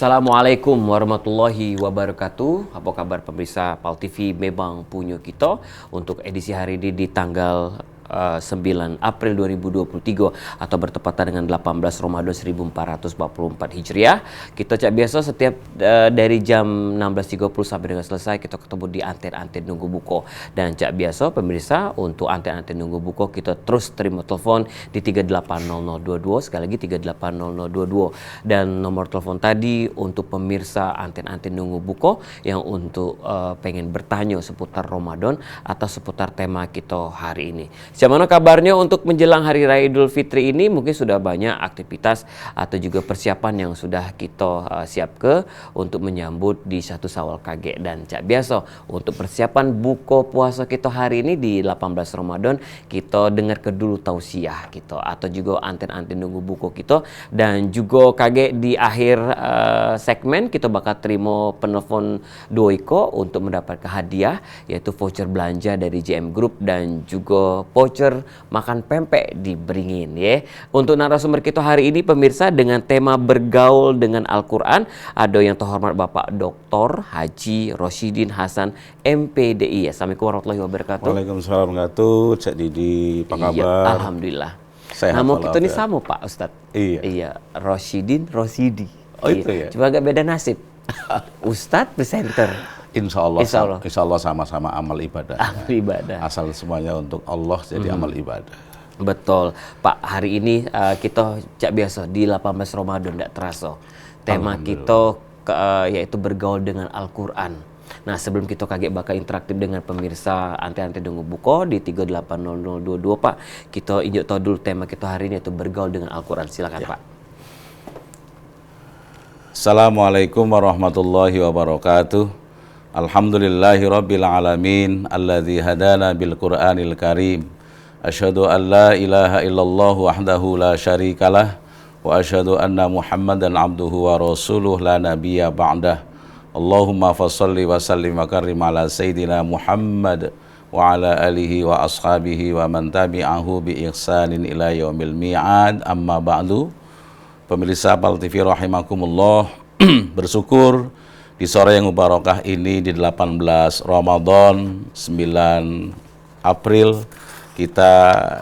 Assalamualaikum warahmatullahi wabarakatuh. Apa kabar pemirsa PAL TV Memang Punya Kita untuk edisi hari ini di tanggal 9 April 2023 atau bertepatan dengan 18 Ramadan 1444 Hijriah. Kita cak biasa setiap dari jam 16.30 sampai dengan selesai kita ketemu di anten-anten Nunggu Buko. Dan cak biasa pemirsa untuk anten-anten Nunggu Buko kita terus terima telepon di 380022, sekali lagi 380022. Dan nomor telepon tadi untuk pemirsa anten-anten Nunggu Buko yang untuk pengen bertanya seputar Ramadan atau seputar tema kita hari ini. Bagaimana kabarnya untuk menjelang Hari Raya Idul Fitri ini? Mungkin sudah banyak aktivitas atau juga persiapan yang sudah kita siapkan untuk menyambut di 1 Syawal kage. Dan cak biasa untuk persiapan buka puasa kita hari ini di 18 Ramadan, kita dengar ke dulu tausiah kita atau juga anten-anten nunggu buka kita. Dan juga kage di akhir segmen kita bakal terima penelpon Doiko untuk mendapatkan hadiah, yaitu voucher belanja dari JM Group dan juga voucher makan pempek di Beringin ya. Untuk narasumber kita hari ini pemirsa dengan tema bergaul dengan Al-Quran, ada yang terhormat Bapak Dr. Haji Rosyidin Hasan MPDI. Assalamualaikum warahmatullahi wabarakatuh. Waalaikumsalam warahmatullahi wabarakatuh. Cak Didi, apa kabar? Iya, alhamdulillah. Sehat. Nama kita ini ya. sama Pak Ustadz. Iya. Rosyidin Rosidi. Oh itu ya. Cuma agak beda nasib. Ustadz presenter. Insya Allah sama-sama amal ibadah. Amal ibadah. Asal semuanya untuk Allah jadi amal ibadah. Betul. Pak, hari ini kita cak biasa di 18 Ramadan tidak terasa. Tema kita yaitu bergaul dengan Al-Quran. Nah, sebelum kita kaget bakal interaktif dengan pemirsa anten-anten Nunggu Buko di 380022 Pak, kita injak tahu dulu tema kita hari ini yaitu bergaul dengan Al-Quran. Silakan Pak. Assalamualaikum warahmatullahi wabarakatuh. Alhamdulillahi rabbil alamin alladzi hadana bil Qur'anil Karim. Asyhadu an la ilaha illallah wahdahu la syarikalah wa asyhadu anna Muhammadan abduhu wa rasuluh la nabiyya ba'dah. Allahumma fassalli wa sallim wa karrim ala sayyidina Muhammad wa ala alihi wa ashabihi wa man tabi'ahu bi ihsanin ila yaumil mi'ad. Amma ba'du. Pemirsa PAL TV rahimakumullah, bersyukur di sore yang mubarakah ini di 18 Ramadan 9 April kita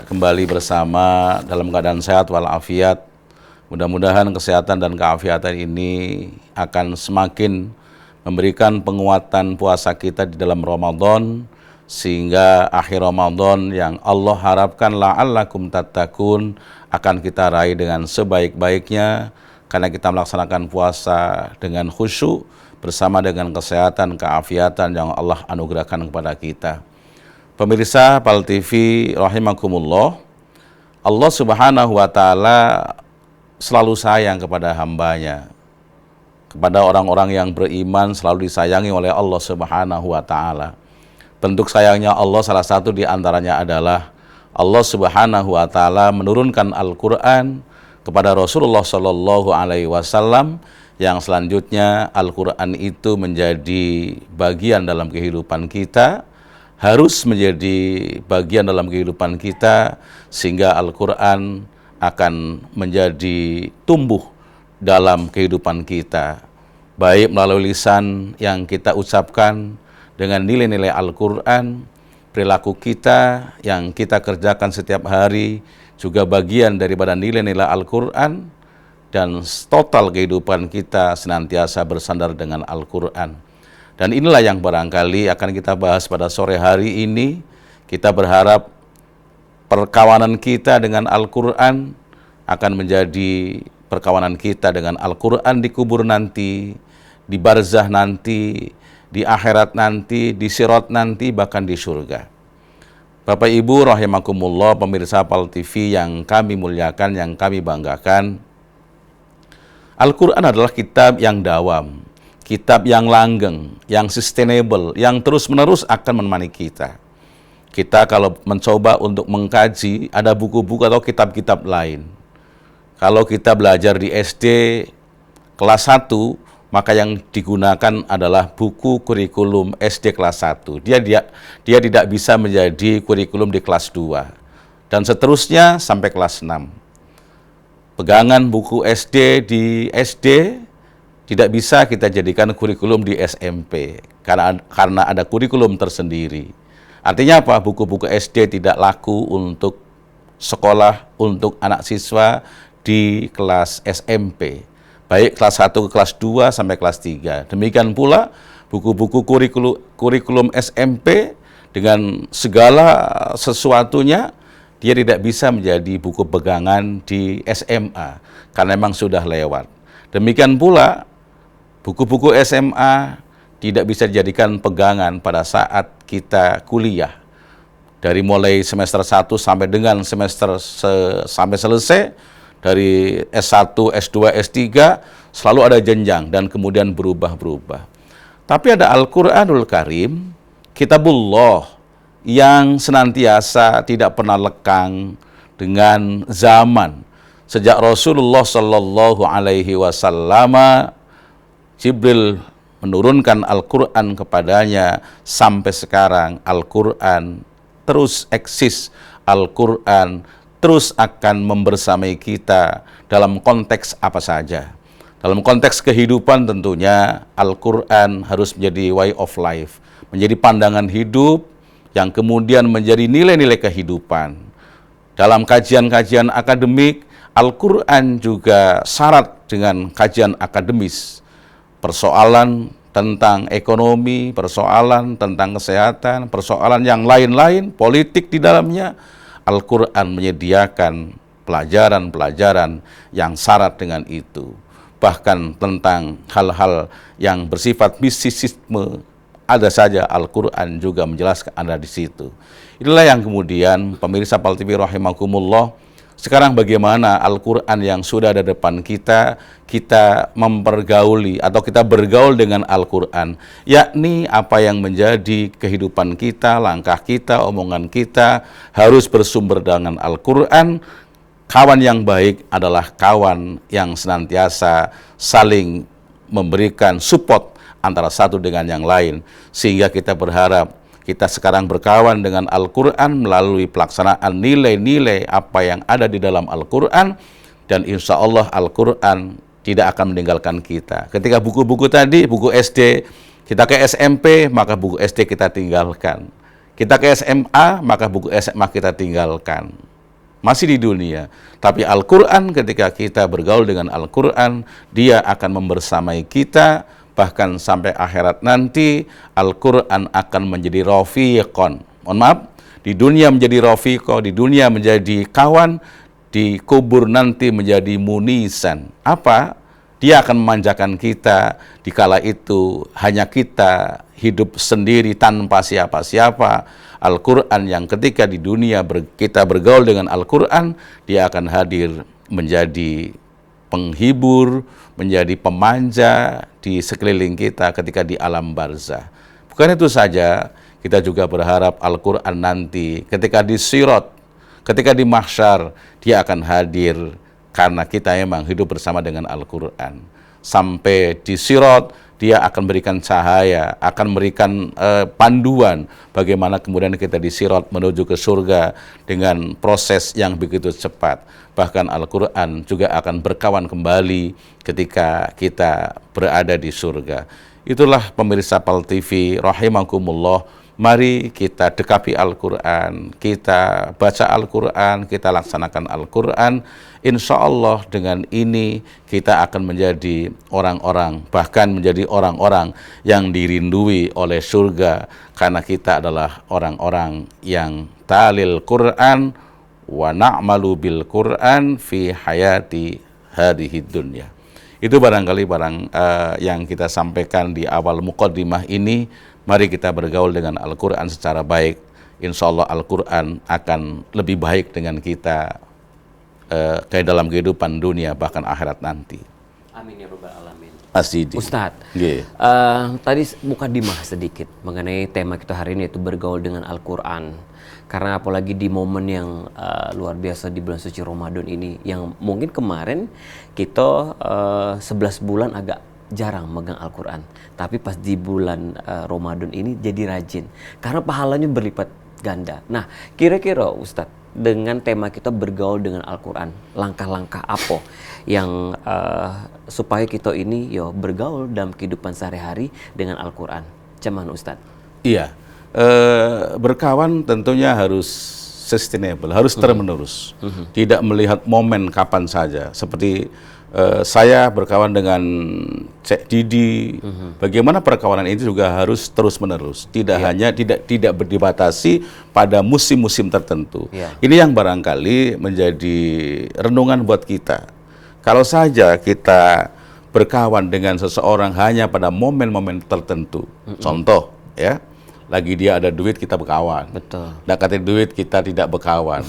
kembali bersama dalam keadaan sehat walafiat. Mudah-mudahan kesehatan dan keafiatan ini akan semakin memberikan penguatan puasa kita di dalam Ramadan, sehingga akhir Ramadan yang Allah harapkan la'allakum tattaqun akan kita raih dengan sebaik-baiknya, karena kita melaksanakan puasa dengan khusyuk bersama dengan kesehatan, keafiatan yang Allah anugerahkan kepada kita. Pemirsa PAL TV rahimakumullah, Allah Subhanahu wa Ta'ala selalu sayang kepada hambanya. Kepada orang-orang yang beriman selalu disayangi oleh Allah Subhanahu wa Ta'ala. Bentuk sayangnya Allah salah satu di antaranya adalah Allah Subhanahu wa Ta'ala menurunkan Al-Quran kepada Rasulullah Shallallahu Alaihi Wasallam, yang selanjutnya Al-Quran itu menjadi bagian dalam kehidupan kita, harus menjadi bagian dalam kehidupan kita, sehingga Al-Quran akan menjadi tumbuh dalam kehidupan kita, baik melalui lisan yang kita ucapkan dengan nilai-nilai Al-Quran, perilaku kita yang kita kerjakan setiap hari juga bagian daripada nilai-nilai Al-Quran, dan total kehidupan kita senantiasa bersandar dengan Al-Quran. Dan inilah yang barangkali akan kita bahas pada sore hari ini. Kita berharap perkawanan kita dengan Al-Quran akan menjadi perkawanan kita dengan Al-Quran di kubur nanti, di barzah nanti, di akhirat nanti, di sirat nanti, bahkan di surga. Bapak Ibu rahimakumullah, pemirsa PAL TV yang kami muliakan, yang kami banggakan, Al-Quran adalah kitab yang dawam, kitab yang langgeng, yang sustainable, yang terus-menerus akan menemani kita. Kita kalau mencoba untuk mengkaji, ada buku-buku atau kitab-kitab lain. Kalau kita belajar di SD kelas 1, maka yang digunakan adalah buku kurikulum SD kelas 1. Dia tidak bisa menjadi kurikulum di kelas 2. Dan seterusnya sampai kelas 6. Pegangan buku SD di SD tidak bisa kita jadikan kurikulum di SMP karena ada kurikulum tersendiri. Artinya apa? Buku-buku SD tidak laku untuk sekolah untuk anak siswa di kelas SMP, baik kelas 1 ke kelas 2 sampai kelas 3. Demikian pula buku-buku kurikulum SMP dengan segala sesuatunya, dia tidak bisa menjadi buku pegangan di SMA karena memang sudah lewat. Demikian pula buku-buku SMA tidak bisa dijadikan pegangan pada saat kita kuliah. Dari mulai semester 1 sampai dengan semester sampai selesai, dari S1, S2, S3, selalu ada jenjang dan kemudian berubah-berubah. Tapi ada Al-Quranul Karim, Kitabullah, yang senantiasa tidak pernah lekang dengan zaman. Sejak Rasulullah Shallallahu Alaihi Wasallam, Jibril menurunkan Al-Quran kepadanya, sampai sekarang Al-Quran terus eksis, Al-Quran terus akan membersamai kita dalam konteks apa saja. Dalam konteks kehidupan tentunya Al-Quran harus menjadi way of life, menjadi pandangan hidup yang kemudian menjadi nilai-nilai kehidupan. Dalam kajian-kajian akademik, Al-Quran juga syarat dengan kajian akademis. Persoalan tentang ekonomi, persoalan tentang kesehatan, persoalan yang lain-lain, politik di dalamnya, Al-Quran menyediakan pelajaran-pelajaran yang syarat dengan itu. Bahkan tentang hal-hal yang bersifat mistisisme, ada saja Al-Quran juga menjelaskan ada di situ. Inilah yang kemudian pemirsa PAL TV rahimakumullah, sekarang bagaimana Al-Quran yang sudah ada depan kita, kita mempergauli atau kita bergaul dengan Al-Quran, yakni apa yang menjadi kehidupan kita, langkah kita, omongan kita harus bersumber dengan Al-Quran. Kawan yang baik adalah kawan yang senantiasa saling memberikan support antara satu dengan yang lain, sehingga kita berharap kita sekarang berkawan dengan Al-Quran melalui pelaksanaan nilai-nilai apa yang ada di dalam Al-Quran, dan insya Allah Al-Quran tidak akan meninggalkan kita. Ketika buku-buku tadi, buku SD, kita ke SMP, maka buku SD kita tinggalkan. Kita ke SMA, maka buku SMA kita tinggalkan. Masih di dunia, tapi Al-Quran ketika kita bergaul dengan Al-Quran, dia akan membersamai kita, bahkan sampai akhirat nanti Al-Quran akan menjadi rafiqon. Mohon maaf, di dunia menjadi rafiqo, di dunia menjadi kawan, di kubur nanti menjadi munisan. Apa? Dia akan memanjakan kita, dikala itu hanya kita hidup sendiri tanpa siapa-siapa. Al-Quran yang ketika di dunia kita bergaul dengan Al-Quran, dia akan hadir menjadi penghibur, menjadi pemanja di sekeliling kita ketika di alam barzah. Bukan itu saja, kita juga berharap Al-Quran nanti ketika di Sirat, ketika di mahsyar, dia akan hadir karena kita memang hidup bersama dengan Al-Quran. Sampai di Sirat, dia akan berikan cahaya, akan memberikan panduan bagaimana kemudian kita di Sirat menuju ke surga dengan proses yang begitu cepat. Bahkan Al-Quran juga akan berkawan kembali ketika kita berada di surga. Itulah pemirsa PAL TV rahimakumullah. Mari kita dekapi Al-Quran, kita baca Al-Quran, kita laksanakan Al-Quran. Insya Allah dengan ini kita akan menjadi orang-orang, bahkan menjadi orang-orang yang dirindui oleh surga, karena kita adalah orang-orang yang talil Quran wa na'malu bil Quran fi hayati hadhihi dunya. Itu barangkali yang kita sampaikan di awal muqaddimah ini. Mari kita bergaul dengan Al-Quran secara baik. Insya Allah Al-Quran akan lebih baik dengan kita kayak dalam kehidupan dunia bahkan akhirat nanti. Amin ya rabbal alamin. Asidi. Ustadz, Yeah. tadi mukadimah sedikit mengenai tema kita hari ini, yaitu bergaul dengan Al-Quran. Karena apalagi di momen yang luar biasa di bulan suci Ramadan ini, yang mungkin kemarin kita 11 bulan agak jarang megang Al-Quran, tapi pas di bulan Ramadan ini jadi rajin, karena pahalanya berlipat ganda. Nah, kira-kira Ustadz, dengan tema kita bergaul dengan Al-Quran, langkah-langkah apa yang supaya kita ini bergaul dalam kehidupan sehari-hari dengan Al-Quran? Cuman Ustadz. Iya, berkawan tentunya harus sustainable, harus terus-menerus, tidak melihat momen kapan saja. Seperti saya berkawan dengan Cek Didi, bagaimana perkawanan ini juga harus terus-menerus, tidak hanya tidak dibatasi pada musim-musim tertentu. Ini yang barangkali menjadi renungan buat kita. Kalau saja kita berkawan dengan seseorang hanya pada momen-momen tertentu, contoh ya, lagi dia ada duit kita berkawan, Betul. dapatin duit kita tidak berkawan,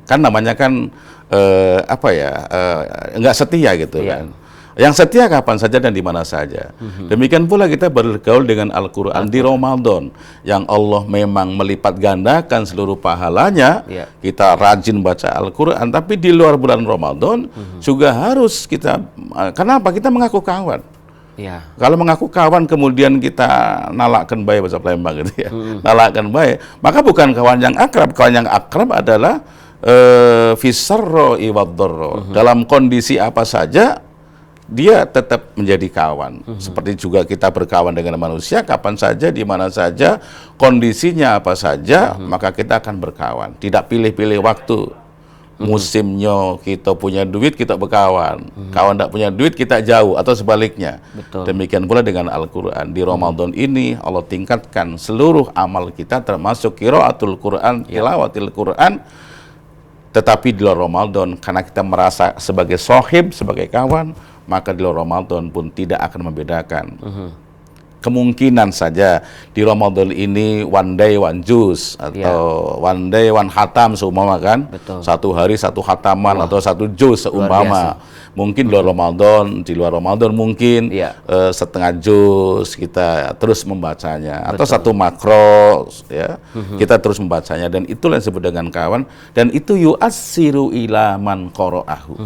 kan namanya kan nggak setia gitu kan. Yang setia kapan saja dan di mana saja. Demikian pula kita bergaul dengan Al-Quran di Ramadan, yang Allah memang melipat gandakan seluruh pahalanya. Kita rajin baca Al-Quran, tapi di luar bulan Ramadan juga harus kita, kenapa? Kita mengaku kawan. Kalau mengaku kawan kemudian kita nalakkan baik, bahasa Palembang gitu ya, nalakkan baik, maka bukan kawan yang akrab. Kawan yang akrab adalah fisarro iwaddorro, dalam kondisi apa saja dia tetap menjadi kawan. Seperti juga kita berkawan dengan manusia, kapan saja, di mana saja, kondisinya apa saja, maka kita akan berkawan. Tidak pilih-pilih waktu. Musimnya kita punya duit, kita berkawan. Kawan tidak punya duit, kita jauh, atau sebaliknya. Betul. Demikian pula dengan Al-Quran. Di Ramadan ini Allah tingkatkan seluruh amal kita, termasuk qiraatul Quran, tilawatil Quran. Tetapi di luar Ramadan, karena kita merasa sebagai sohib, sebagai kawan, maka di luar Ramadan pun tidak akan membedakan. Kemungkinan saja di Ramadan ini one day one juz, atau one day one khatam seumpama kan. Satu hari satu khataman, atau satu juz seumpama. Mungkin di luar Ramadan mungkin setengah juz kita terus membacanya, atau satu makro ya, kita terus membacanya, dan itulah yang disebut dengan kawan. Dan itu yu'assiru ila man qara'ahu,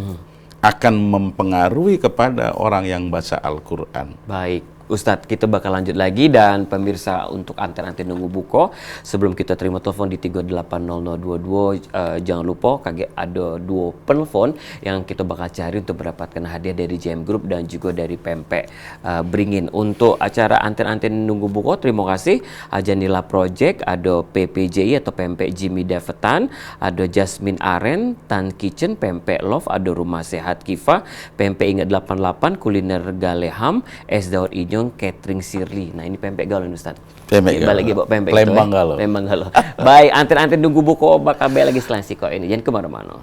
akan mempengaruhi kepada orang yang baca Al-Quran. Baik, Ustadz, kita bakal lanjut lagi, dan pemirsa untuk anten-anten nunggu buko, sebelum kita terima telepon di 380022, jangan lupa kaget ada 2 penelpon yang kita bakal cari untuk mendapatkan hadiah dari JM Group dan juga dari Pempek Beringin. Untuk acara anten-anten nunggu buko, terima kasih Ajanila Project, ada PPJI atau Pempek Jimmy Davetan, ada Jasmine Aren, Tan Kitchen, Pempek Love, ada Rumah Sehat Kifa, Pempek Ingat 88, Kuliner Galeham, Es Daud Ijo, Catering Sirli. Nah, ini pempek gaul Ustaz. Pempek gaul. Lagi bawa pempek Lembang gaul. Lembang gaul. Baik, anten-anten nunggu buku bakal lagi setelah kok ini. Jangan kemana-mana.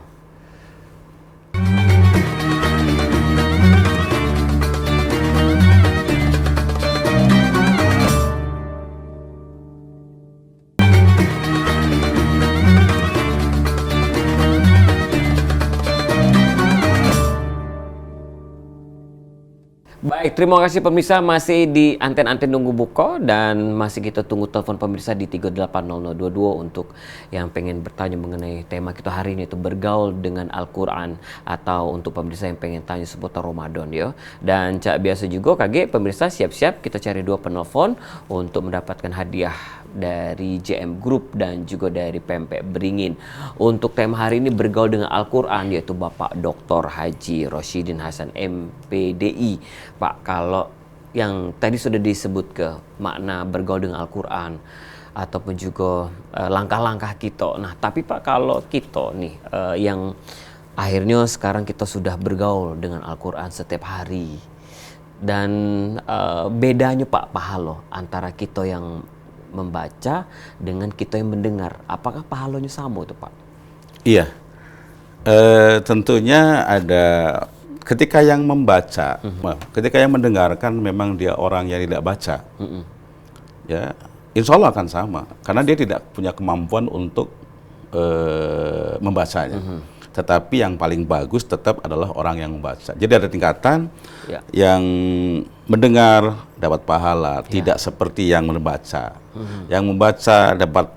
Baik, terima kasih pemirsa, masih di anten-anten nunggu buko, dan masih kita tunggu telepon pemirsa di 380022 untuk yang pengen bertanya mengenai tema kita hari ini, itu bergaul dengan Al-Quran, atau untuk pemirsa yang pengen tanya seputar Ramadan ya. Dan cak biasa juga kaget pemirsa, siap-siap kita cari 2 penelpon untuk mendapatkan hadiah dari JM Group dan juga dari Pempek Beringin. Untuk tema hari ini bergaul dengan Al-Quran, yaitu Bapak Dr. Haji Rosyidin Hasan MPDI. Pak, kalau yang tadi sudah disebut ke makna bergaul dengan Al-Quran ataupun juga langkah-langkah kita. Nah, tapi Pak, kalau kita nih yang akhirnya sekarang kita sudah bergaul dengan Al-Quran setiap hari, dan bedanya Pak pahala antara kita yang membaca dengan kita yang mendengar, apakah pahalanya sama itu Pak? Iya, tentunya ada. Ketika yang membaca, ketika yang mendengarkan memang dia orang yang tidak baca, ya, insya Allah akan sama, karena dia tidak punya kemampuan untuk membacanya. Tetapi yang paling bagus tetap adalah orang yang membaca. Jadi ada tingkatan yang mendengar dapat pahala, tidak seperti yang membaca. Yang membaca dapat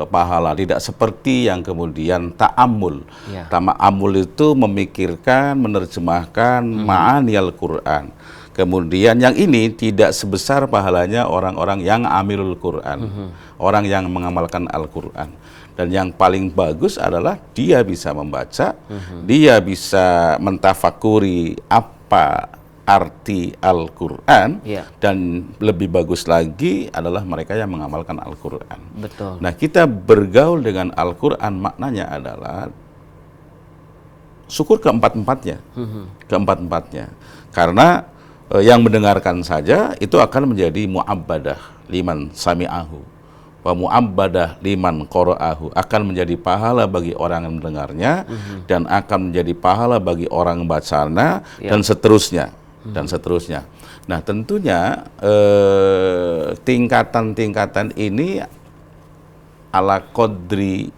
pahala, tidak seperti yang kemudian ta'amul. Ta'amul itu memikirkan, menerjemahkan ma'ani Al-Quran. Kemudian yang ini tidak sebesar pahalanya orang-orang yang amilul Quran, orang yang mengamalkan Al-Quran. Dan yang paling bagus adalah dia bisa membaca, dia bisa mentafakuri apa arti Al-Quran, dan lebih bagus lagi adalah mereka yang mengamalkan Al-Quran. Betul. Nah, kita bergaul dengan Al-Quran maknanya adalah syukur keempat-empatnya, keempat-empatnya. Karena yang mendengarkan saja itu akan menjadi mu'abbadah liman sami'ahu, wa mu'abbadah liman qara'ahu, akan menjadi pahala bagi orang yang mendengarnya, dan akan menjadi pahala bagi orang yang membacanya, dan seterusnya, dan seterusnya. Nah, tentunya tingkatan-tingkatan ini ala qadri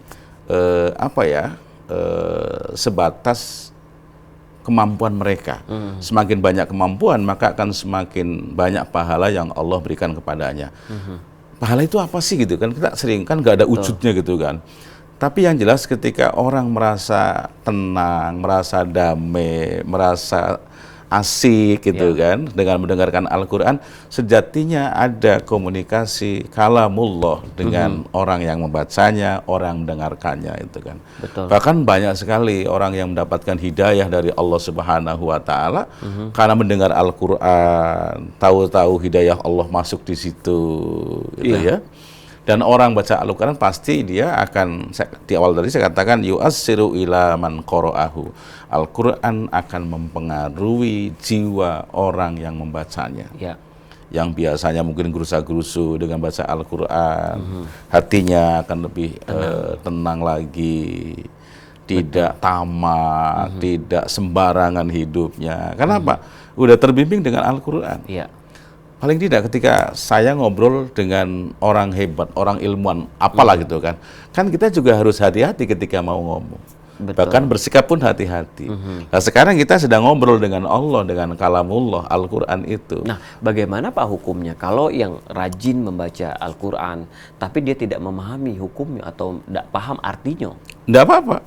sebatas kemampuan mereka. Semakin banyak kemampuan, maka akan semakin banyak pahala yang Allah berikan kepadanya. Pahala itu apa sih gitu kan? Kita sering kan nggak ada wujudnya gitu kan. Tapi yang jelas ketika orang merasa tenang, merasa damai, merasa asik gitu kan dengan mendengarkan Al-Quran, sejatinya ada komunikasi kalamullah dengan orang yang membacanya, orang mendengarkannya itu kan. Betul. Bahkan banyak sekali orang yang mendapatkan hidayah dari Allah Subhanahu wa taala karena mendengar Al-Quran, tahu-tahu hidayah Allah masuk di situ gitu ya. Dan orang baca Al-Quran pasti dia akan, di awal tadi saya katakan yu'assiru ila man qara'ahu. Al-Quran akan mempengaruhi jiwa orang yang membacanya. Yang biasanya mungkin gerusa-gerusu, dengan baca Al-Quran, hatinya akan lebih tenang lagi, tidak tamak, tidak sembarangan hidupnya. Kenapa? Udah terbimbing dengan Al-Quran. Paling tidak ketika saya ngobrol dengan orang hebat, orang ilmuwan, apalah gitu kan. Kan kita juga harus hati-hati ketika mau ngomong. Bahkan bersikap pun hati-hati. Nah, sekarang kita sedang ngobrol dengan Allah, dengan kalamullah, Al-Quran itu. Nah, bagaimana Pak hukumnya kalau yang rajin membaca Al-Quran, tapi dia tidak memahami hukumnya atau tidak paham artinya? Tidak apa-apa,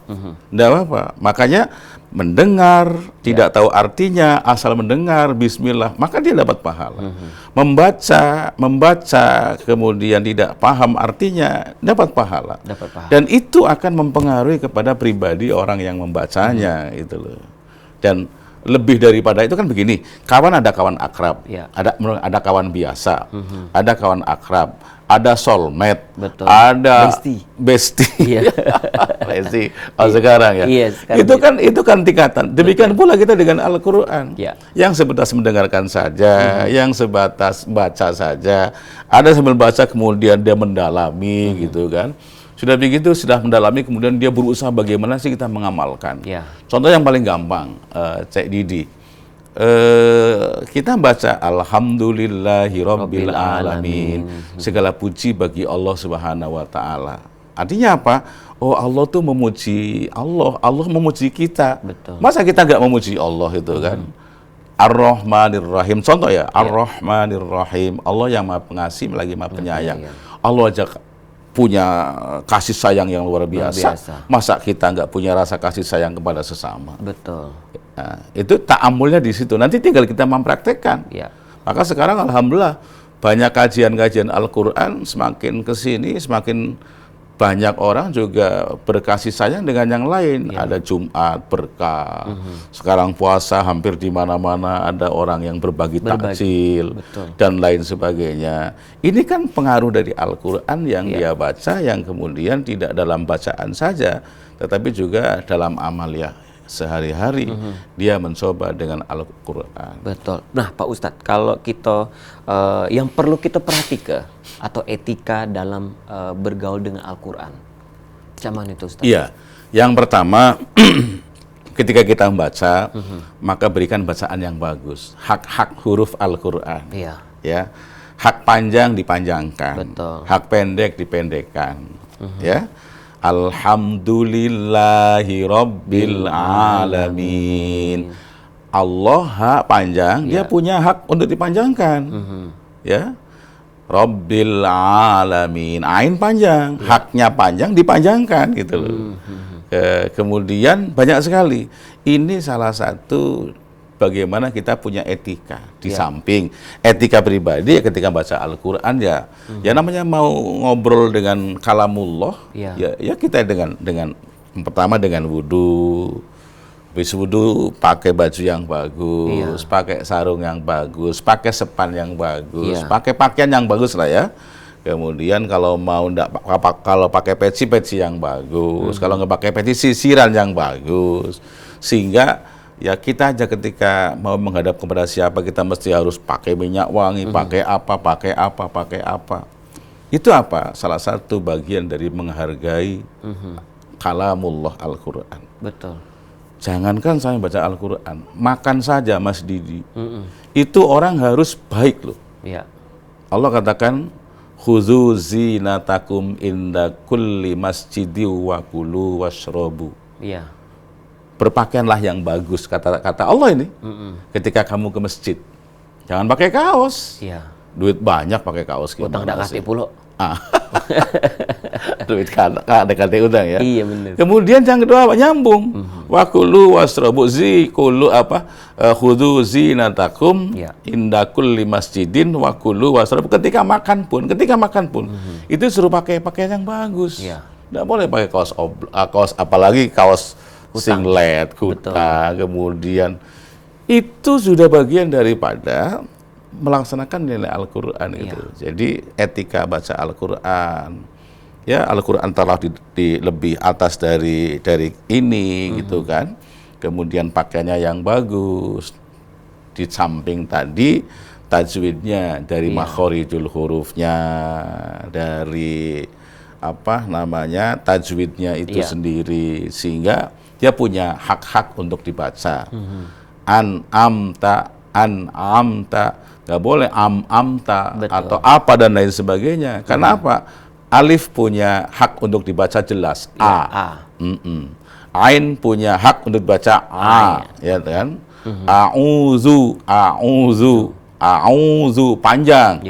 tidak apa-apa. Makanya mendengar, tidak tahu artinya, asal mendengar, bismillah, maka dia dapat pahala. Membaca, kemudian tidak paham artinya, dapat pahala. Dan itu akan mempengaruhi kepada pribadi orang yang membacanya, itu loh. Dan lebih daripada itu kan begini, kawan ada kawan akrab, ada kawan biasa, ada kawan akrab, ada soulmate, ada bestie. Bestie. Sekarang ya. Sekarang itu kan tingkatan. Demikian pula kita dengan Al-Quran. Yang sebatas mendengarkan saja, yang sebatas baca saja. Ada sambil baca kemudian dia mendalami gitu kan. Sudah begitu, sudah mendalami, kemudian dia berusaha bagaimana sih kita mengamalkan. Contoh yang paling gampang, Cek Didi. Kita baca Alhamdulillahirabbil alamin. Segala puji bagi Allah Subhanahu wa taala. Artinya apa? Oh, Allah tuh memuji Allah, Allah memuji kita. Masa kita nggak memuji Allah itu kan? Ar-Rahmanir-Rahim. Contoh ya, Ar-Rahmanir-Rahim. Allah yang Maha Pengasih lagi Maha Penyayang. Allah aja punya kasih sayang yang luar biasa. Masa kita nggak punya rasa kasih sayang kepada sesama? Nah, itu ta'amulnya di situ. Nanti tinggal kita mempraktekkan. Maka sekarang alhamdulillah banyak kajian-kajian Al-Quran, semakin kesini semakin banyak orang juga berkasih sayang dengan yang lain. Ada Jumat berkah. Sekarang puasa hampir di mana-mana ada orang yang berbagi takjil dan lain sebagainya. Ini kan pengaruh dari Al-Quran yang dia baca, yang kemudian tidak dalam bacaan saja, tetapi juga dalam amaliyah sehari-hari dia mencoba dengan Al-Quran. Nah, Pak Ustadz, kalau kita yang perlu kita perhatikan atau etika dalam bergaul dengan Al-Quran, macam mana itu Ustadz? Iya, yang pertama ketika kita membaca, maka berikan bacaan yang bagus. Hak-hak huruf Al-Quran. Ya, hak panjang dipanjangkan, hak pendek dipendekkan. Ya. Alhamdulillahi Rabbil Alamin. Allah hak panjang, dia punya hak untuk dipanjangkan. Ya, Rabbil Alamin, ain panjang, haknya panjang dipanjangkan gitu loh. Kemudian banyak sekali. Ini salah satu bagaimana kita punya etika di samping etika pribadi ya ketika baca Al-Qur'an ya namanya mau ngobrol dengan kalamullah ya kita dengan pertama dengan wudu. Habis wudu pakai baju yang bagus, pakai sarung yang bagus, pakai sepan yang bagus, pakai pakaian yang bagus lah ya. Kemudian kalau kalau pakai peci yang bagus, kalau nggak pakai peci sisiran yang bagus. Sehingga ya kita aja ketika mau menghadap kepada siapa kita mesti harus pakai minyak wangi, pakai apa. Itu apa? Salah satu bagian dari menghargai kalamullah Al-Qur'an. Betul. Jangankan saya baca Al-Qur'an, makan saja Mas Didi. Itu orang harus baik loh. Ya. Allah katakan khudzu zinatakum inda kulli masjidi wa kulu washrabu. Iya. Berpakaianlah yang bagus kata Allah ini. Ketika kamu ke masjid. Jangan pakai kaos. Iya. Duit banyak pakai kaos utang dak kate pulo. Duit ada kate utang ya. Iya benar. Kemudian yang kedua nyambung. Wa kulu washrabu kulu khudzu zinatakum inda kulli masjidin wa kulu washrabu. Ketika makan pun itu suruh pakai pakaian yang bagus. Nggak boleh pakai kaos apalagi kaos singlet, kuta, kemudian itu sudah bagian daripada melaksanakan nilai Al-Qur'an itu. Jadi etika baca Al-Qur'an. Ya, Al-Qur'an telah di lebih atas dari ini gitu kan. Kemudian pakaiannya yang bagus. Di samping tadi tajwidnya dari makhorijul hurufnya, dari tajwidnya itu sendiri sehingga dia punya hak-hak untuk dibaca. An'amta, nggak boleh amta atau apa dan lain sebagainya. Karena apa? Alif punya hak untuk dibaca jelas a. Ain punya hak untuk dibaca a, ya kan? A'udzu panjang.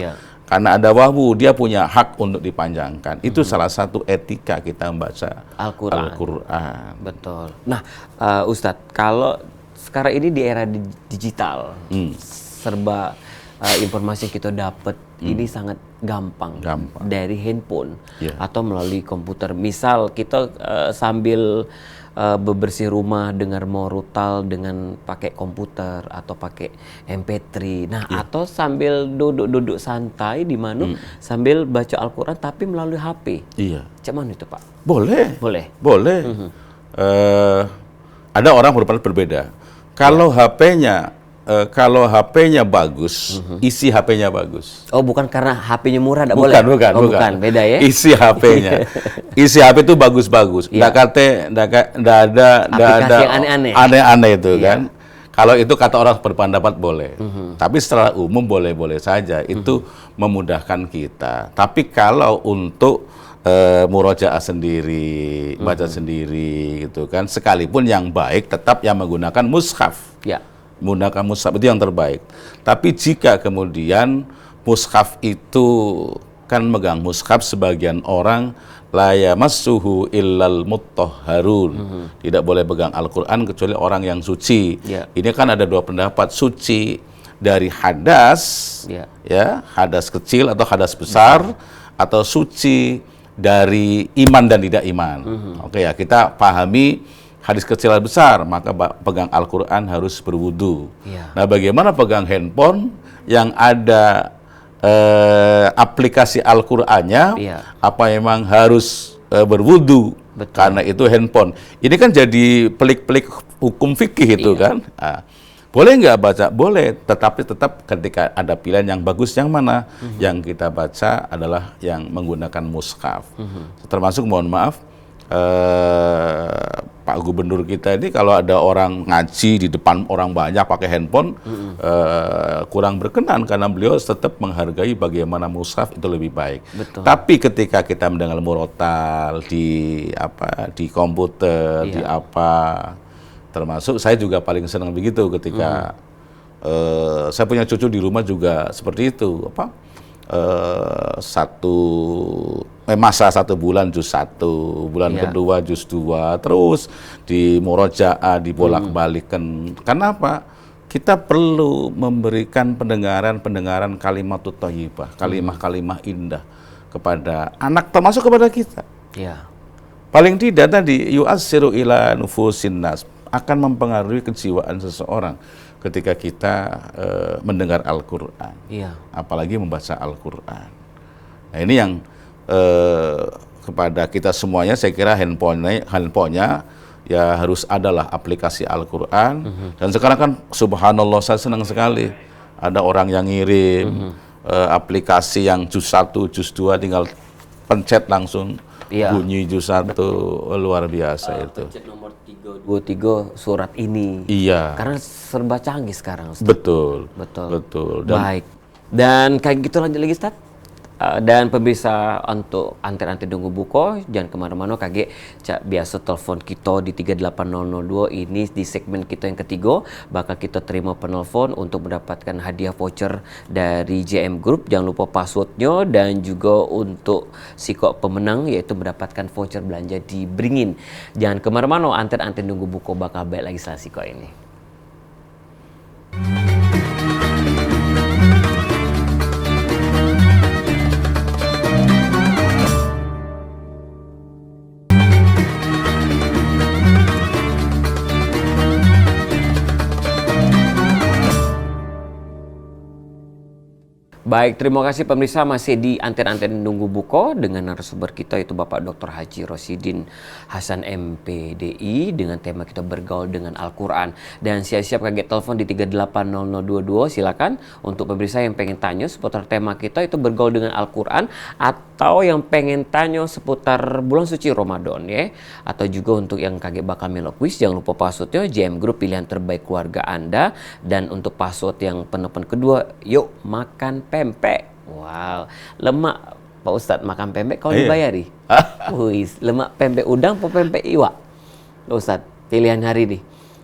Karena ada wahwu, dia punya hak untuk dipanjangkan. Itu salah satu etika kita membaca Al-Qur'an. Betul. Nah, Ustadz, kalau sekarang ini di era digital, serba informasi yang kita dapat ini sangat gampang. Dari handphone atau melalui komputer. Misal kita sambil bebersih rumah dengar morutal dengan pakai komputer atau pakai MP3. Nah, atau sambil duduk santai di mana sambil baca Al-Qur'an tapi melalui HP. Cuman itu, Pak? Boleh. Ada orang berpendapat berbeda. Kalau HP-nya bagus, isi HP-nya bagus. Oh, bukan karena HP-nya murah, boleh? Bukan, beda ya? Isi HP-nya. Isi HP itu bagus-bagus. Nggak ada yang aneh-aneh itu kan. Kalau itu kata orang berpendapat boleh. Tapi secara umum boleh-boleh saja. Itu memudahkan kita. Tapi kalau untuk murojaah sendiri, baca sendiri gitu kan, sekalipun yang baik tetap yang menggunakan mushaf. Menggunakan mushaf itu yang terbaik. Tapi jika kemudian mushaf itu kan megang mushaf sebagian orang la yamassuhu illal mutahharun. Tidak boleh pegang Al-Qur'an kecuali orang yang suci. Ini kan ada dua pendapat, suci dari hadas, hadas kecil atau hadas besar, atau suci dari iman dan tidak iman. Oke ya, kita pahami hadis kecil dan besar, maka pegang Al-Qur'an harus berwudu. Nah, bagaimana pegang handphone yang ada aplikasi Al-Qur'annya, apa memang harus berwudu? Karena itu handphone. Ini kan jadi pelik-pelik hukum fikih itu kan. Nah, boleh nggak baca? Boleh, tetapi tetap ketika ada pilihan yang bagus yang mana, yang kita baca adalah yang menggunakan mushaf. Termasuk mohon maaf, Pak Gubernur kita ini kalau ada orang ngaji di depan orang banyak pakai handphone, kurang berkenan karena beliau tetap menghargai bagaimana mushaf itu lebih baik. Tapi ketika kita mendengar murotal di komputer, termasuk saya juga paling senang begitu ketika saya punya cucu di rumah juga seperti itu, masa 1 bulan juz 1, bulan kedua juz 2, terus di murojaah dibolak-balikan. Kenapa? kita perlu memberikan pendengaran kalimatut thayyibah, kalimah-kalimah indah kepada anak, termasuk kepada kita. Ya. Paling tidak tadi yu'assiru ila nufusin nas, akan mempengaruhi kejiwaan seseorang ketika kita mendengar Al-Qur'an. Iya. Apalagi membaca Al-Qur'an. Nah, ini yang kepada kita semuanya, saya kira handphonenya ya harus adalah aplikasi Al-Qur'an. Dan sekarang kan subhanallah, saya senang sekali ada orang yang ngirim aplikasi yang juz 1, juz 2 tinggal pencet langsung bunyi juz 1, luar biasa itu. Pencet nomor 323 surat ini. Iya. Karena serba canggih sekarang, Ustaz. Betul. Betul. Baik. Dan kayak gitu lanjut lagi, Ustaz. Dan pemirsa, untuk antir-antir Nunggu Buko, jangan kemana-mana, kage biasa telepon kita di 38002. Ini di segmen kita yang ketiga, bakal kita terima penelpon untuk mendapatkan hadiah voucher dari JM Group. Jangan lupa passwordnya, dan juga untuk si kok pemenang yaitu mendapatkan voucher belanja di Beringin. Jangan kemana-mana, antir-antir Nunggu Buko bakal balik lagi setelah si kok ini. Baik, terima kasih pemirsa, masih di Anten-Anten Nunggu Buko dengan narasumber kita itu Bapak Dr. Haji Rosidin Hasan MPDI dengan tema kita bergaul dengan Al-Quran. Dan siap-siap kaget telepon di 3800222, silakan untuk pemirsa yang pengen tanya seputar tema kita itu bergaul dengan Al-Quran, atau yang pengen tanya seputar bulan suci Ramadan ya, atau juga untuk yang kaget bakal melo quiz, jangan lupa passwordnya JM Group, pilihan terbaik keluarga Anda. Dan untuk password yang penelepon kedua, yuk makan pempek. Wow, lemak Pak Ustadz, makan pempek kalau dibayari. Wih, lemak pempek udang atau pempek iwak? Pak Ustadz, pilihan hari ini.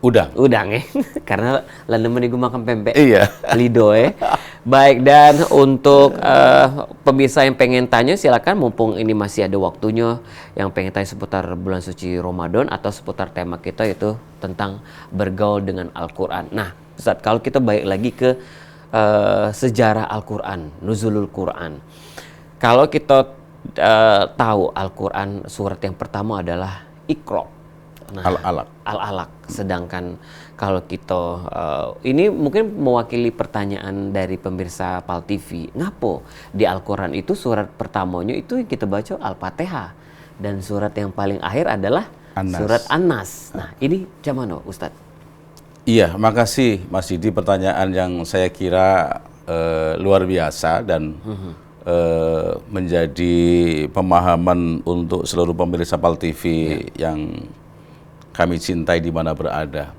Udang ya, karena lalu menigu makan pempek. Iya. Lido ya. Baik, dan untuk pemirsa yang pengen tanya, silakan mumpung ini masih ada waktunya, yang pengen tanya seputar bulan suci Ramadan atau seputar tema kita yaitu tentang bergaul dengan Al-Quran. Nah, Ustadz, kalau kita balik lagi ke sejarah Al-Quran, nuzulul Quran. Kalau kita tahu Al-Quran, surat yang pertama adalah Iqra. Nah, Al-Alaq. Sedangkan kalau kita ini mungkin mewakili pertanyaan dari pemirsa PAL TV, ngapo di Al-Quran itu surat pertamanya itu yang kita baca Al-Fatihah, dan surat yang paling akhir adalah surat An-Nas. Nah, ini gimana Ustadz? Iya, makasih Mas Didi, pertanyaan yang saya kira luar biasa dan menjadi pemahaman untuk seluruh pemirsa PAL TV yang kami cintai di mana berada.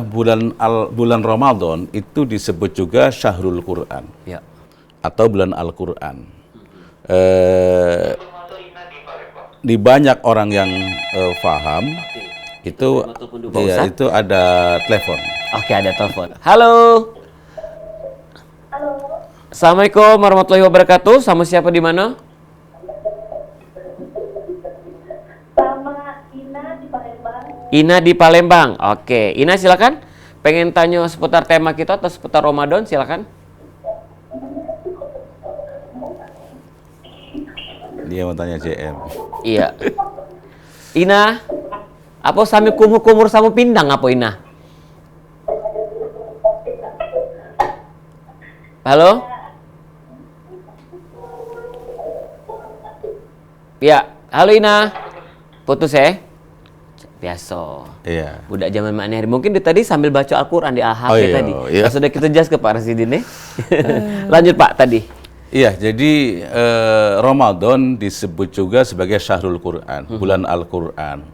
Bulan Ramadan itu disebut juga Syahrul Quran, atau bulan Al-Quran. Di banyak orang yang paham, itu ada telepon. Oke, ada telepon. Halo. Assalamualaikum warahmatullahi wabarakatuh. Sama siapa di mana? Ina di Palembang. Oke, Ina silakan. Pengen tanya seputar tema kita atau seputar Ramadan, silakan. Dia mau tanya JM. Iya. Ina, apa sambil kumur-kumur sama pindang apa Ina? Halo? Ya, halo Ina. Putus ya? Biasa. Iya. Budak zaman makna hari. Mungkin dia tadi sambil baca Al-Quran di Al-HP tadi. Iya. Sudah kita jelas ke Pak Rasidin ya. Lanjut Pak tadi. Iya, jadi Ramadan disebut juga sebagai Syahrul Quran, bulan Al-Quran.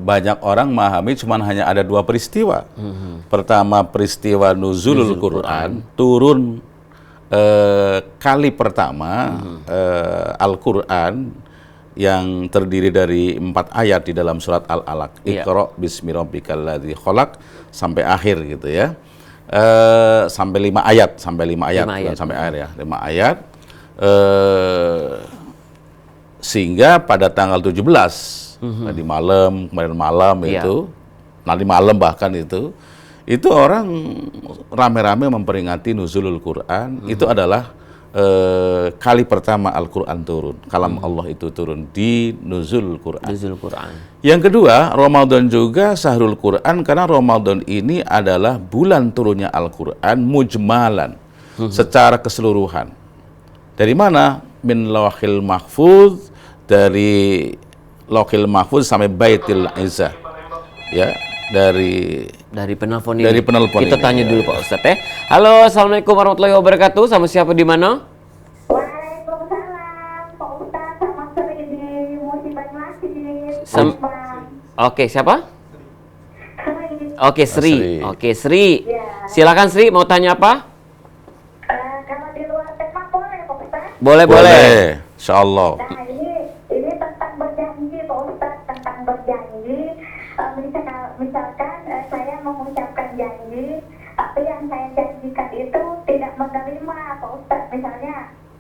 Banyak orang memahami cuma hanya ada dua peristiwa. Pertama, peristiwa nuzulul Quran, turun kali pertama Al-Quran yang terdiri dari 4 ayat di dalam surat Al-Alaq. Iqra bismi rabbikal ladzi khalaq sampai akhir gitu ya. Sampai 5 ayat, sampai 5 ayat. Sampai akhir ya, 5 ayat. Sehingga pada tanggal 17 tadi malam, kemarin malam itu, nanti malam bahkan itu itu orang rame-rame memperingati nuzulul Quran. Itu adalah kali pertama Al-Quran turun, kalam Allah itu turun di nuzul Quran. Nuzul Quran. Yang kedua, Ramadan juga syahrul Quran, karena Ramadan ini adalah bulan turunnya Al-Quran mujmalan, secara keseluruhan. Dari mana? Min lauhil mahfuz, dari lauhil mahfuz sampai baitil izzah. Ya, dari penelpon ini. Dari penelpon Kita ini, tanya dulu Pak Ustadz ya. Halo, assalamualaikum warahmatullahi wabarakatuh. Sama siapa di mana? Waalaikumsalam, Pak Ustadz, sama Sri di Musibah Masjid. Oke, siapa? Sri. Oke, Sri. Sri. Oke, Sri. Ya. Silakan Sri, mau tanya apa? Kalau di luar tema boleh, Pak Ustadz? Boleh. Insyaallah. Nah, ini tentang berjanji, Pak Ustadz, tentang berjanji. Misalkan saya mengucapkan janji, tapi yang saya janjikan itu tidak menerima, Pak Ustadz. Misalnya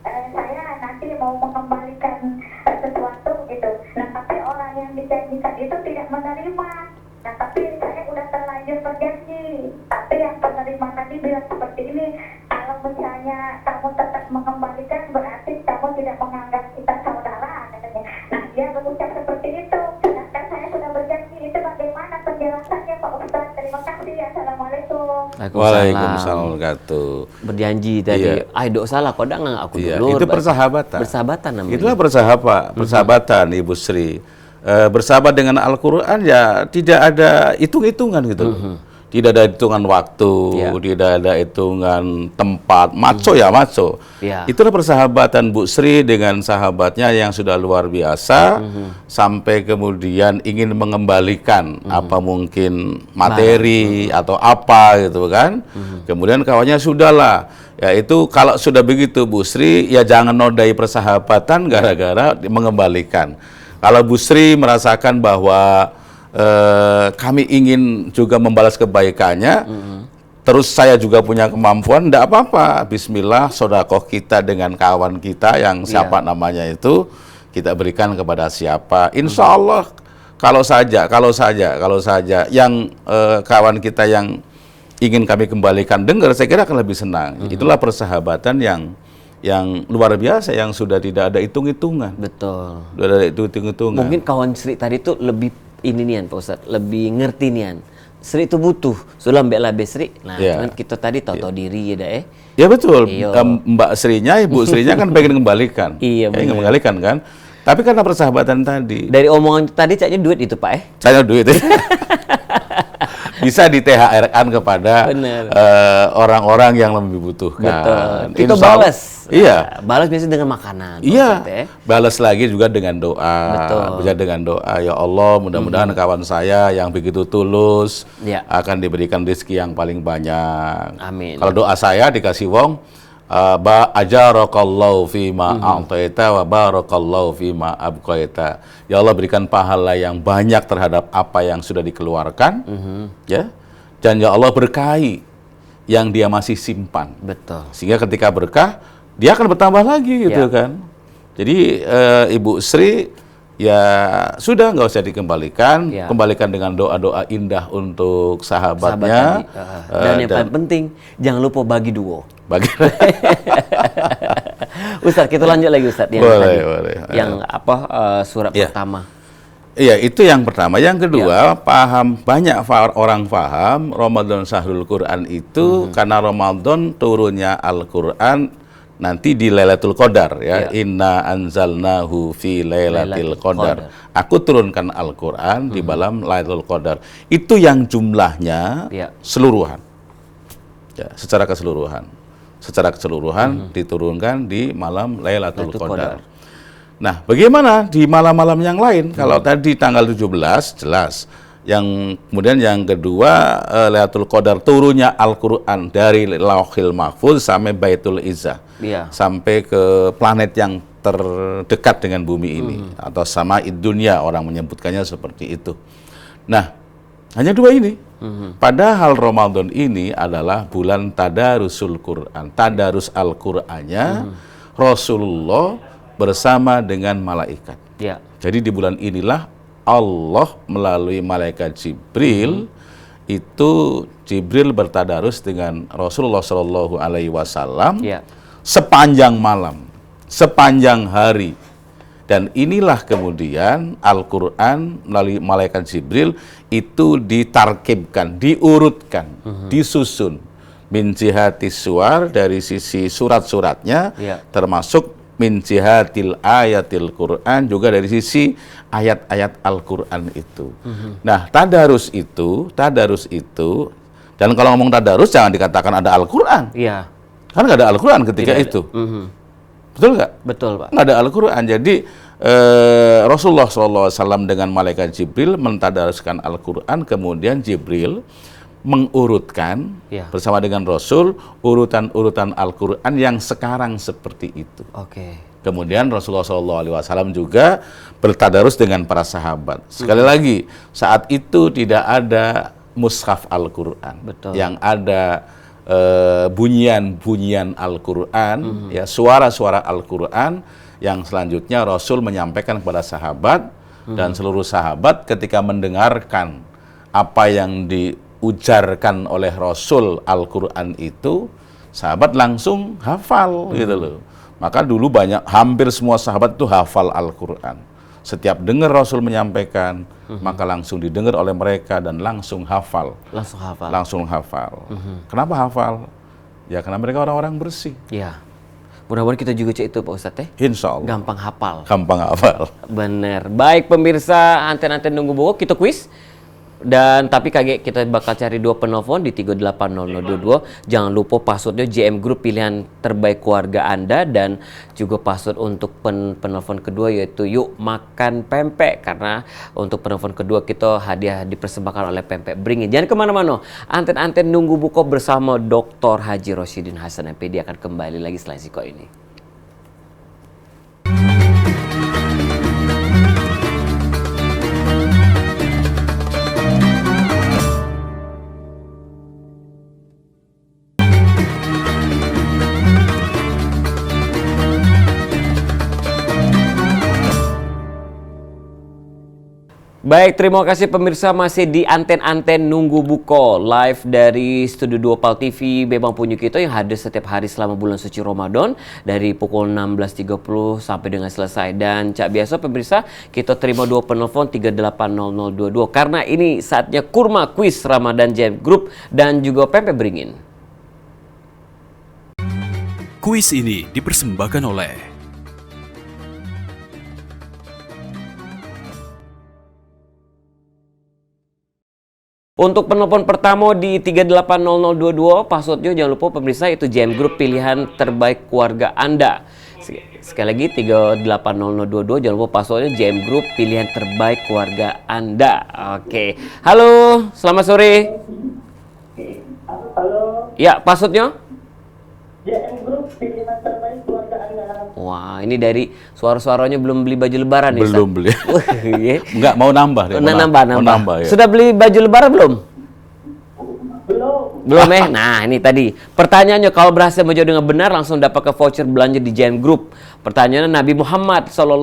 saya nanti mau mengembalikan sesuatu gitu. Nah, tapi orang yang dijanjikan itu tidak menerima. Nah, tapi saya udah terlanjur berjanji. Tapi yang penerima tadi bilang seperti ini, kalau misalnya kamu tetap mengembalikan, berarti kamu tidak menganggap kita saudara, katanya. Nah, dia berucap seperti itu. Sedangkan saya sudah berjanji. Itu bagaimana penjelasannya, Pak Ustadz? Terima kasih. Assalamualaikum. Waalaikumsalam wabarakatuh. Berjanji tadi. Iya. Dok salah kok nggak aku Iya, dulu. itu persahabatan. Persahabatan namanya. Itulah persahabatan, Ibu Sri. Bersahabat dengan Al-Quran ya tidak ada hitung-hitungan gitu. Tidak ada hitungan waktu, Ya. tidak ada hitungan tempat, maco ya maco. Ya. Itulah persahabatan Bu Sri dengan sahabatnya yang sudah luar biasa, sampai kemudian ingin mengembalikan apa mungkin materi atau apa gitu kan. Kemudian kawannya sudahlah, ya itu kalau sudah begitu Bu Sri, ya jangan nodai persahabatan gara-gara mengembalikan. Kalau Bu Sri merasakan bahwa kami ingin juga membalas kebaikannya, terus saya juga punya kemampuan, tidak apa-apa. Bismillah, sodakoh kita dengan kawan kita yang siapa namanya itu, kita berikan kepada siapa. Insya Allah, kalau saja yang kawan kita yang ingin kami kembalikan dengar, saya kira akan lebih senang. Itulah persahabatan yang luar biasa, yang sudah tidak ada hitung-hitungan. Betul. Sudah ada hitung-hitungan. Mungkin kawan Sri tadi tuh lebih ini nian Pak Ustadz, lebih ngerti nian. Sri itu butuh, sulam bela Sri. Nah, Ya. cuman kita tadi tahu diri ya dah Ya betul, Iyo. Mbak Srinya, Ibu Srinya kan pengen kembalikan. Iya, pengen benar. kembalikan kan. Tapi karena persahabatan tadi, Dari omongan tadi caknya duit itu Pak saya duit bisa di THR-an kepada Benar. orang-orang yang lebih butuhkan. Betul. Kita Insya Allah- balas. Iya. Balas biasanya dengan makanan. Pak Iya, Ustadz, ya. balas lagi juga dengan doa. Betul. Bisa dengan doa, ya Allah, mudah-mudahan kawan saya yang begitu tulus Ya. akan diberikan rezeki yang paling banyak. Amin. Kalau doa saya dikasih wong, ajarakallahu fima a'taita wa barakallahu fima abqaita. Ya Allah, berikan pahala yang banyak terhadap apa yang sudah dikeluarkan, ya. Dan ya Allah, berkahi yang dia masih simpan. Betul. Sehingga ketika berkah, dia akan bertambah lagi gitu Ya. kan. Jadi Ibu Sri ya sudah, nggak usah dikembalikan, Ya. kembalikan dengan doa-doa indah untuk Sahabat sahabatnya. tadi. Dan yang paling penting, jangan lupa bagi duo. Bagi Ustadz, kita lanjut lagi Ustadz yang Boleh, tadi. boleh. Yang apa surat Ya. pertama. Iya, itu yang pertama. Yang kedua, Ya. banyak orang paham Ramadan Syahrul Quran itu karena Ramadan turunnya Al-Quran nanti di Lailatul Qadar ya. Ya. Inna anzalnahu fi Lailatul Lailatul Qadar. Qadar. Aku turunkan Al-Quran di dalam Lailatul Qadar. Itu yang jumlahnya Ya. seluruhan. Ya, secara keseluruhan. Secara keseluruhan diturunkan di malam Lailatul Lailatul Qadar. Qadar. Nah, bagaimana di malam-malam yang lain? Kalau tadi tanggal 17 jelas. Yang kemudian yang kedua, Lailatul Qadar turunnya Al-Qur'an dari Lauhil Mahfuz sampai Baitul Izzah. Iya. Sampai ke planet yang terdekat dengan bumi ini atau Sama'id Dunya, orang menyebutkannya seperti itu. Nah, hanya dua ini. Padahal Ramadan ini adalah bulan Tadarusul Quran. Tadarus Al-Qur'annya Rasulullah bersama dengan malaikat. Ya. Jadi di bulan inilah Allah melalui malaikat Jibril itu Jibril bertadarus dengan Rasulullah Shallallahu Alaihi Wasallam Ya. sepanjang malam, sepanjang hari. Dan inilah kemudian Al-Quran melalui malaikat Jibril itu ditarkibkan, diurutkan, disusun. Min jihatis suar, dari sisi surat-suratnya, Ya. termasuk min jihatil ayatil Quran, juga dari sisi ayat-ayat Al-Quran itu. Nah, tadarus itu, dan kalau ngomong tadarus jangan dikatakan ada Al-Quran. Iya. Kan nggak ada Al-Quran ketika Tidak ada. itu. Betul nggak? Betul, Pak. Nggak ada Al-Quran. Jadi Rasulullah SAW dengan malaikat Jibril mentadaruskan Al-Quran, kemudian Jibril mengurutkan Ya. bersama dengan Rasul urutan-urutan Al-Quran yang sekarang seperti itu. Oke. Kemudian Rasulullah SAW juga bertadarus dengan para sahabat. Sekali lagi, saat itu tidak ada mushaf Al-Quran. Betul. Yang ada bunyian-bunyian Al-Quran, ya, suara-suara Al-Quran yang selanjutnya Rasul menyampaikan kepada sahabat, dan seluruh sahabat ketika mendengarkan apa yang diujarkan oleh Rasul Al-Quran itu, sahabat langsung hafal gitu loh. Maka dulu hampir semua sahabat itu hafal Al-Quran. Setiap dengar Rasul menyampaikan, maka langsung didengar oleh mereka dan langsung hafal. Langsung hafal. Langsung hafal. Kenapa hafal? Ya karena mereka orang-orang bersih. Iya. Mudah-mudahan kita juga cek itu Pak Ustadz ya. Insya Allah. Gampang hafal. Gampang hafal. Bener. Baik pemirsa Anten-Anten Nunggu Bowo, kita kuis. Dan tapi kaget kita bakal cari 2 penelpon di 3800022. Jangan lupa passwordnya JM Group pilihan terbaik keluarga Anda, dan juga password untuk penelpon kedua yaitu yuk makan pempek, karena untuk penelpon kedua kita hadiah dipersembahkan oleh pempek Beringin. Jangan kemana-mana. Anten-Anten Nunggu Buko bersama Dr. Haji Rosyidin Hasan MPD akan kembali lagi setelah siko ini. Baik, terima kasih pemirsa, masih di Anten-Anten Nunggu Buko live dari Studio 2 Pal TV Bebang Punyu kita yang hadir setiap hari selama bulan suci Ramadan dari pukul 16.30 sampai dengan selesai. Dan cak biasa pemirsa, kita terima 2 penelpon 3800022 karena ini saatnya kurma kuis Ramadan JM Group dan juga pempek Beringin. Kuis ini dipersembahkan oleh Untuk penelpon pertama di 3800022, passwordnya jangan lupa pemirsa itu JM Group pilihan terbaik keluarga Anda. Sekali lagi 3800022, jangan lupa passwordnya JM Group pilihan terbaik keluarga Anda. Oke. Halo, selamat sore. Halo, Ya, passwordnya? JM Group pilihan terbaik keluarga Anda. Wah, ini dari suara-suaranya belum beli baju lebaran nih, Ustaz. Belum beli. Iya. Enggak, mau nambah deh. Nambah. Mau nambah ya. Sudah beli baju lebaran belum? Belum. Belum Nah, ini tadi. Pertanyaannya, kalau berhasil menjawab dengan benar langsung dapat ke voucher belanja di JM Group. Pertanyaannya, Nabi Muhammad SAW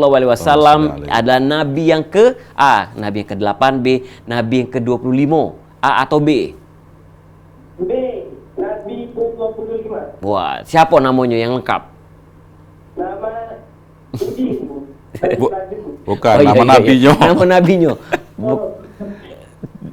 adalah nabi yang ke A, nabi yang ke-8, B, nabi yang ke-25, A atau B? B. Nabi ke-25. Wah, siapa namanya yang lengkap? Nama Udin. Bukan, Oh, iya, nama iya, nabinya. iya. Nama nabinya.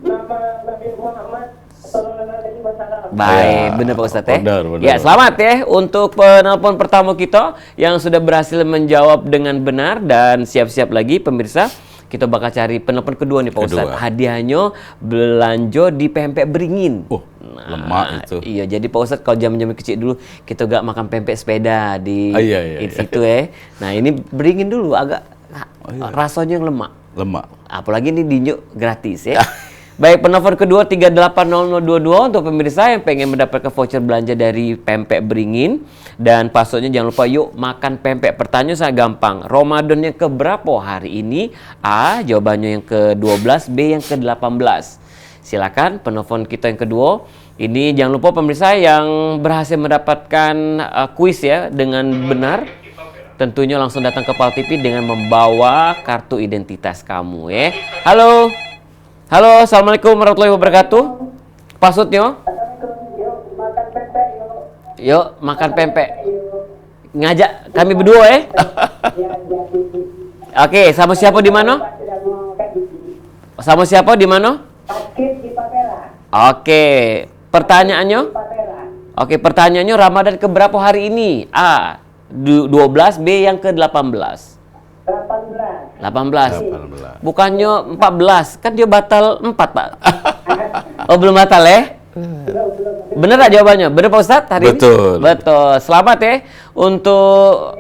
Nama Nabi Muhammad sallallahu alaihi wasallam. Baik, Ya, benar Pak Ustadz ya. benar. Ya, selamat ya untuk penelpon pertama kita yang sudah berhasil menjawab dengan benar, dan siap-siap lagi pemirsa. Kita bakal cari penelpon kedua nih Pak Ustadz. Kedua. Hadiahnya belanja di pempek Beringin. Lemak itu. Iya, jadi Pak Ustadz kalau zaman-zaman kecil dulu kita gak makan pempek sepeda di Iya. situ ya. Nah, ini Beringin dulu agak rasanya yang lemak. Lemak. Apalagi ini dinjuk gratis ya. Baik, penelpon kedua 3800022 untuk pemirsa yang pengen mendapatkan voucher belanja dari pempek Beringin, dan passwordnya jangan lupa yuk makan pempek. Pertanyaan sangat gampang. Ramadan yang keberapa hari ini? A, jawabannya yang ke-12, B yang ke-18. Silakan penelpon kita yang kedua. Ini jangan lupa pemirsa yang berhasil mendapatkan kuis ya dengan benar, tentunya langsung datang ke Pal TV dengan membawa kartu identitas kamu ya. Halo. Halo, assalamualaikum warahmatullahi wabarakatuh. Pasutnya? Assalamualaikum. Yuk, makan pempek yuk. Yuk, makan pempek. Yuk. Ngajak kami berdua Ya, jadi. Oke, sama siapa di mana? Pak sudah mau makan di sini. Sama siapa di mana? Akif di Papera. Oke, pertanyaannya? Papera. Oke, pertanyaannya Ramadan keberapa hari ini? A. 12, B yang ke-18. 18. 18. 18. Bukannya 14, kan dia batal 4, Pak. Oh, belum batal ya? Bener tak jawabannya? Bener Pak Ustadz hari Betul. ini? Betul. Selamat ya untuk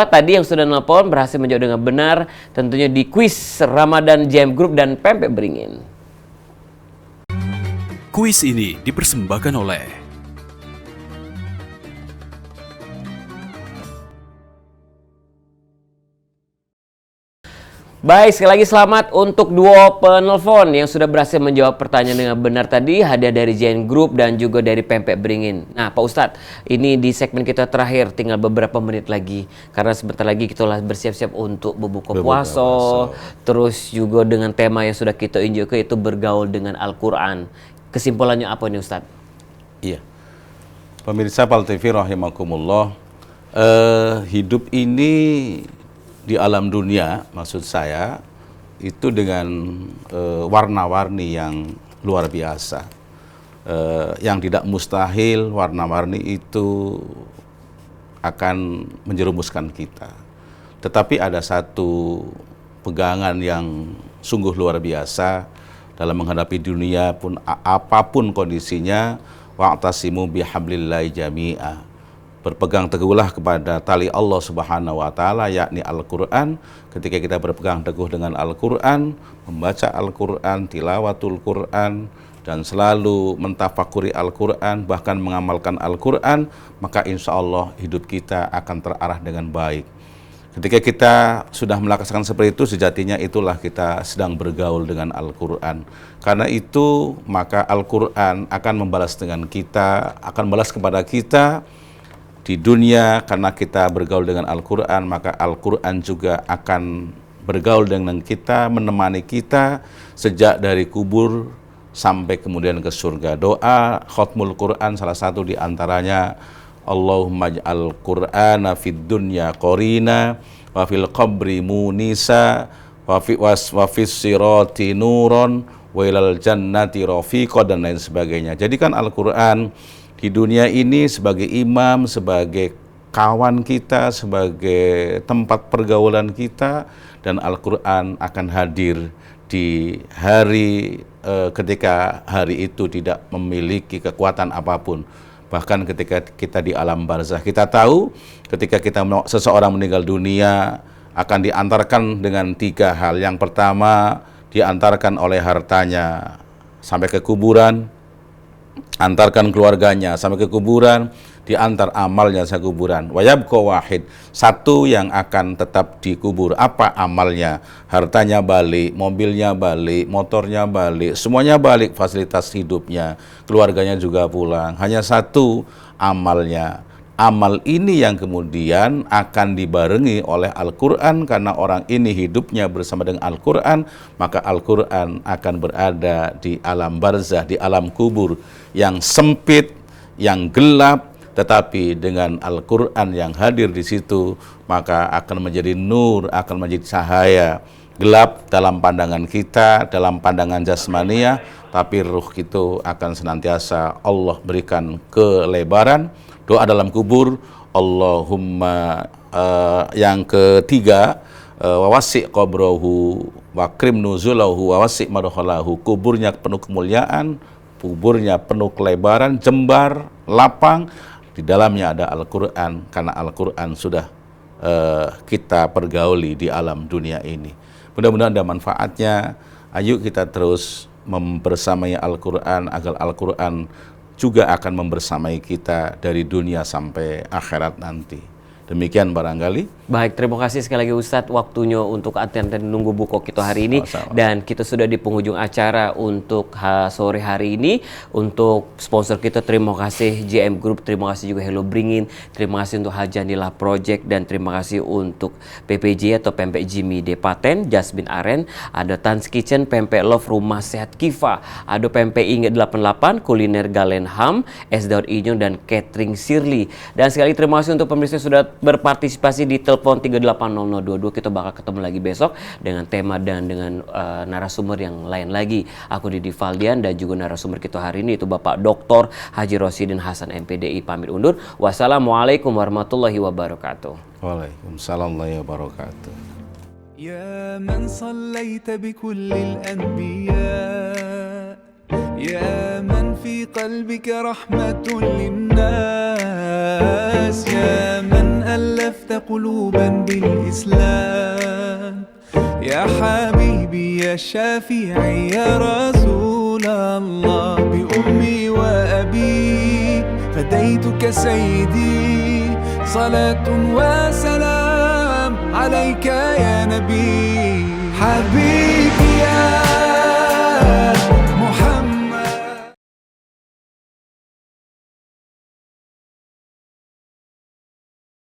tadi yang sudah nelpon berhasil menjawab dengan benar, tentunya di kuis Ramadan Jam Group dan Pempek Beringin. Kuis ini dipersembahkan oleh Baik, sekali lagi selamat untuk dua penelpon yang sudah berhasil menjawab pertanyaan dengan benar tadi. Hadiah dari Giant Group dan juga dari Pempek Beringin. Nah, Pak Ustadz, ini di segmen kita terakhir, tinggal beberapa menit lagi. Karena sebentar lagi kita lah bersiap-siap untuk berbuka puasa. Terus juga dengan tema yang sudah kita injak yaitu bergaul dengan Al-Quran. Kesimpulannya apa nih Ustadz? Iya. Pemirsa Pal TV rahimakumullah, hidup ini di alam dunia, maksud saya, itu dengan warna-warni yang luar biasa. Yang tidak mustahil, warna-warni itu akan menjerumuskan kita. Tetapi ada satu pegangan yang sungguh luar biasa dalam menghadapi dunia pun apapun kondisinya, wa'tasimu bihablillahi jami'a. Berpegang teguhlah kepada tali Allah Subhanahu wa taala, yakni Al-Qur'an. Ketika kita berpegang teguh dengan Al-Qur'an, membaca Al-Qur'an, tilawatul Qur'an, dan selalu mentafakuri Al-Qur'an, bahkan mengamalkan Al-Qur'an, maka insya Allah hidup kita akan terarah dengan baik. Ketika kita sudah melaksanakan seperti itu, sejatinya itulah kita sedang bergaul dengan Al-Qur'an. Karena itu, maka Al-Qur'an akan membalas dengan kita, akan balas kepada kita di dunia. Karena kita bergaul dengan Al-Qur'an, maka Al-Qur'an juga akan bergaul dengan kita, menemani kita sejak dari kubur sampai kemudian ke surga. Doa khatmul Qur'an salah satu di antaranya, Allahumma ij'al Qur'ana fid dunya qarina wa fil qabri munisa wa fis sirati nuron wa ilal jannati rafiqa, dan lain sebagainya. Jadikan Al-Qur'an di dunia ini sebagai imam, sebagai kawan kita, sebagai tempat pergaulan kita, dan Al-Qur'an akan hadir di hari ketika hari itu tidak memiliki kekuatan apapun. Bahkan ketika kita di alam barzah, kita tahu ketika seseorang meninggal dunia akan diantarkan dengan 3 hal. Yang pertama, diantarkan oleh hartanya sampai ke kuburan, antarkan keluarganya sampai ke kuburan, diantar amalnya sampai kuburan. Wayabqa wahid, satu yang akan tetap dikubur. Apa amalnya? Hartanya balik, mobilnya balik, motornya balik, semuanya balik, fasilitas hidupnya, keluarganya juga pulang. Hanya satu amalnya. Amal ini yang kemudian akan dibarengi oleh Al-Qur'an, karena orang ini hidupnya bersama dengan Al-Qur'an, maka Al-Qur'an akan berada di alam barzah, di alam kubur yang sempit, yang gelap, tetapi dengan Al-Qur'an yang hadir di situ, maka akan menjadi nur, akan menjadi cahaya. Gelap dalam pandangan kita, dalam pandangan jasmania, tapi ruh itu akan senantiasa Allah berikan kelebaran. Doa dalam kubur, Allahumma yang ketiga, wawasi' qabrahu wa krim nuzulahu wa wasi' madkhalahu. Kuburnya penuh kemuliaan, kuburnya penuh kelebaran, jembar, lapang, di dalamnya ada Al-Qur'an, karena Al-Qur'an sudah kita pergauli di alam dunia ini. Mudah-mudahan ada manfaatnya. Ayo kita terus membersamai Al-Qur'an, agar Al-Qur'an juga akan membersamai kita dari dunia sampai akhirat nanti. Demikian barangkali. Baik, terima kasih sekali lagi Ustadz waktunya untuk anten nunggu buku kita hari ini. Sama-sama. Dan kita sudah di penghujung acara untuk sore hari ini. Untuk sponsor kita terima kasih JM Group, terima kasih juga Hello Bringin, terima kasih untuk Hajanillah Project, dan terima kasih untuk PPJ atau Pempek Jimmy Depaten, Jasmine Aren, ada Tan's Kitchen, Pempek Love, Rumah Sehat Kifa, ada Pempek Inget 88, Kuliner Galen Ham, Es Daud Inyong, dan Catering Sirli. Dan sekali lagi terima kasih untuk pemirsa yang sudah berpartisipasi di telepon 380022. Kita bakal ketemu lagi besok dengan tema dan dengan narasumber yang lain lagi. Aku Didi Valdian dan juga narasumber kita hari ini itu Bapak Dr. Haji Rosidin Hasan MPDI pamit undur. Wassalamualaikum warahmatullahi wabarakatuh. Waalaikumsalam warahmatullahi wabarakatuh. يا من صليت بكل الأنبياء يا من في قلبك رحمة للناس يا من ألفت قلوبا بالإسلام يا حبيبي يا شافعي يا رسول الله بأمي وأبي فديتك سيدي صلاة وسلام عليك يا نبي حبيبي